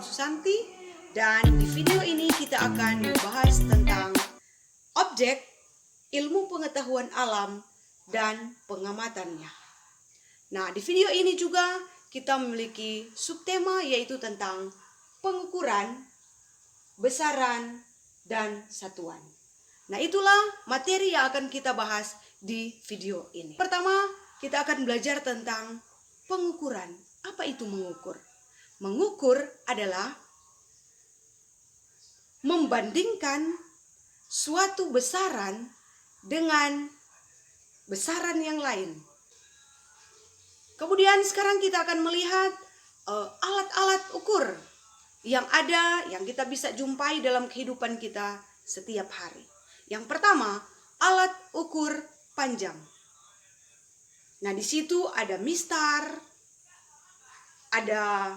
Susanti, dan di video ini kita akan membahas tentang objek, ilmu pengetahuan alam, dan pengamatannya. Nah, di video ini juga kita memiliki subtema yaitu tentang pengukuran, besaran, dan satuan. Nah, itulah materi yang akan kita bahas di video ini. Pertama, kita akan belajar tentang pengukuran. Apa itu mengukur? Mengukur adalah membandingkan suatu besaran dengan besaran yang lain. Kemudian sekarang kita akan melihat alat-alat ukur yang ada, yang kita bisa jumpai dalam kehidupan kita setiap hari. Yang pertama, alat ukur panjang. Nah, di situ ada mistar, ada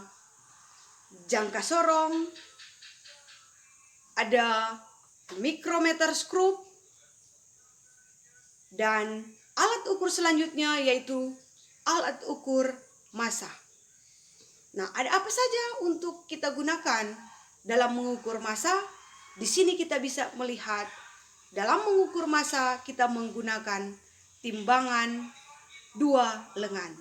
jangka sorong, ada mikrometer skrup, dan alat ukur selanjutnya yaitu alat ukur massa. Nah, ada apa saja untuk kita gunakan dalam mengukur massa? Di sini kita bisa melihat dalam mengukur massa kita menggunakan timbangan 2 lengan.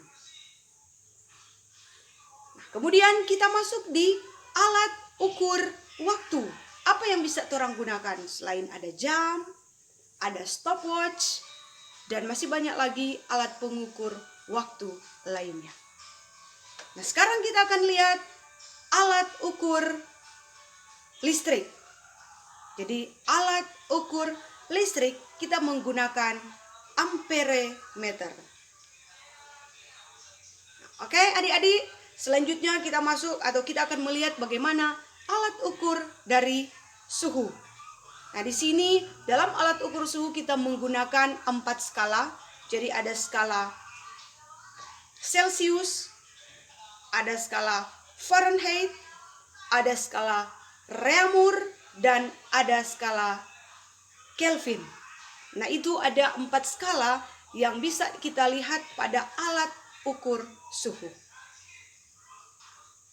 Kemudian kita masuk di alat ukur waktu. Apa yang bisa orang gunakan? Selain ada jam, ada stopwatch, dan masih banyak lagi alat pengukur waktu lainnya. Nah, sekarang kita akan lihat alat ukur listrik. Jadi alat ukur listrik kita menggunakan amperemeter. Oke, adik-adik. Selanjutnya kita masuk atau kita akan melihat bagaimana alat ukur dari suhu. Nah, di sini dalam alat ukur suhu kita menggunakan 4 skala. Jadi ada skala Celsius, ada skala Fahrenheit, ada skala Reaumur, dan ada skala Kelvin. Nah, itu ada 4 skala yang bisa kita lihat pada alat ukur suhu.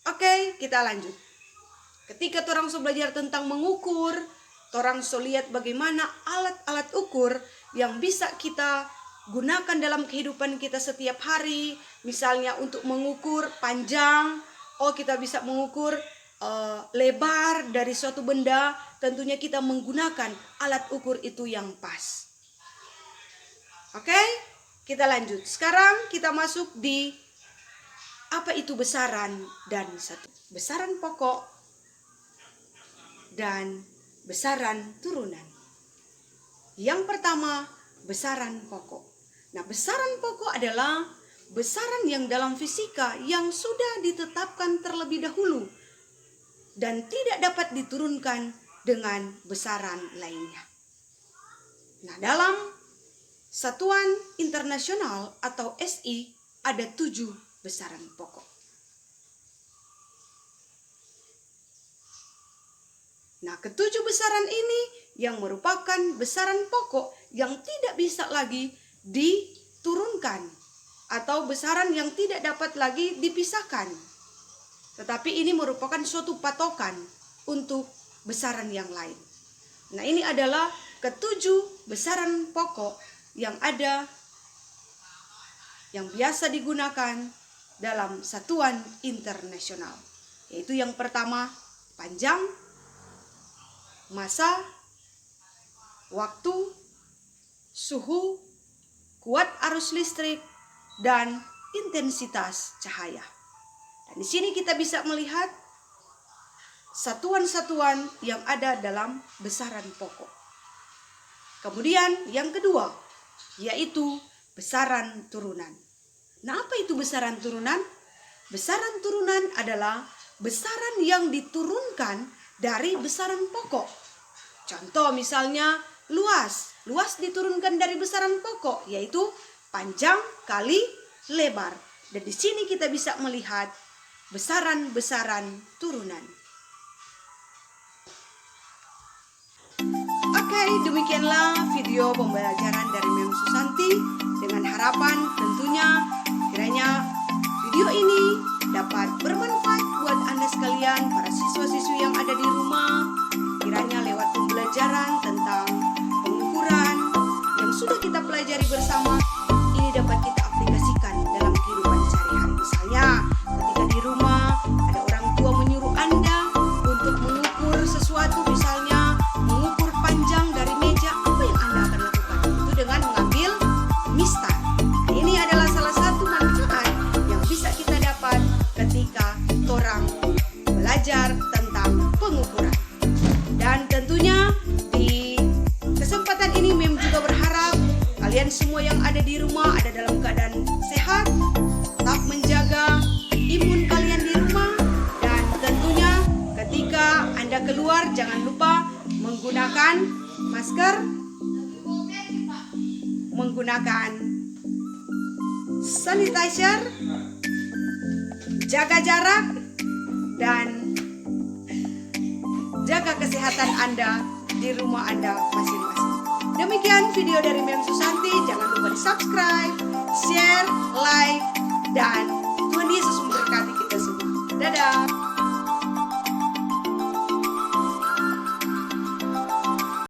Oke, kita lanjut. Ketika orang so belajar tentang mengukur, orang so lihat bagaimana alat-alat ukur yang bisa kita gunakan dalam kehidupan kita setiap hari. Misalnya untuk mengukur panjang, kita bisa mengukur lebar dari suatu benda. Tentunya kita menggunakan alat ukur itu yang pas. Oke, kita lanjut. Sekarang kita masuk di apa itu besaran dan satu. Besaran pokok dan besaran turunan. Yang pertama, besaran pokok. Nah, besaran pokok adalah besaran yang dalam fisika yang sudah ditetapkan terlebih dahulu dan tidak dapat diturunkan dengan besaran lainnya. Nah, dalam Satuan Internasional atau SI ada 7 besaran pokok. Nah, ketujuh besaran ini yang merupakan besaran pokok yang tidak bisa lagi diturunkan atau besaran yang tidak dapat lagi dipisahkan. Tetapi ini merupakan suatu patokan untuk besaran yang lain. Nah, ini adalah ketujuh besaran pokok yang ada yang biasa digunakan dalam satuan internasional. Yaitu yang pertama, panjang, massa, waktu, suhu, kuat arus listrik, dan intensitas cahaya. Dan di sini kita bisa melihat satuan-satuan yang ada dalam besaran pokok. Kemudian yang kedua, yaitu besaran turunan. Nah, apa itu besaran turunan? Besaran turunan adalah besaran yang diturunkan dari besaran pokok. Contoh misalnya luas. Luas diturunkan dari besaran pokok, yaitu panjang kali lebar. Dan di sini kita bisa melihat besaran-besaran turunan. Oke, demikianlah video pembelajaran dari Mem Susanti, dengan harapan tentunya kiranya video ini dapat bermanfaat buat Anda sekalian, para siswa-siswi yang ada di rumah. Kiranya lewat pembelajaran tentang pengukuran yang sudah kita pelajari bersama, ini dapat kita aplikasikan dalam kehidupan sehari-hari. Misalnya, ketika di rumah ada orang tua menyuruh Anda untuk mengukur sesuatu, misalnya mengukur panjang dari meja, apa yang Anda akan lakukan? Itu dengan mengambil mistar. Ini adalah salah satu manfaat yang bisa kita dapat ketika orang belajar tentang pengukuran. Dan tentunya di kesempatan ini Mem juga berharap kalian semua yang ada di rumah ada dalam keadaan sehat, tetap menjaga imun kalian di rumah, dan tentunya ketika Anda keluar jangan lupa menggunakan masker, menggunakan sanitizer, jaga jarak, dan jaga kesehatan Anda di rumah Anda masing-masing. Demikian video dari Mem Susanti. Jangan lupa di subscribe, share, like, dan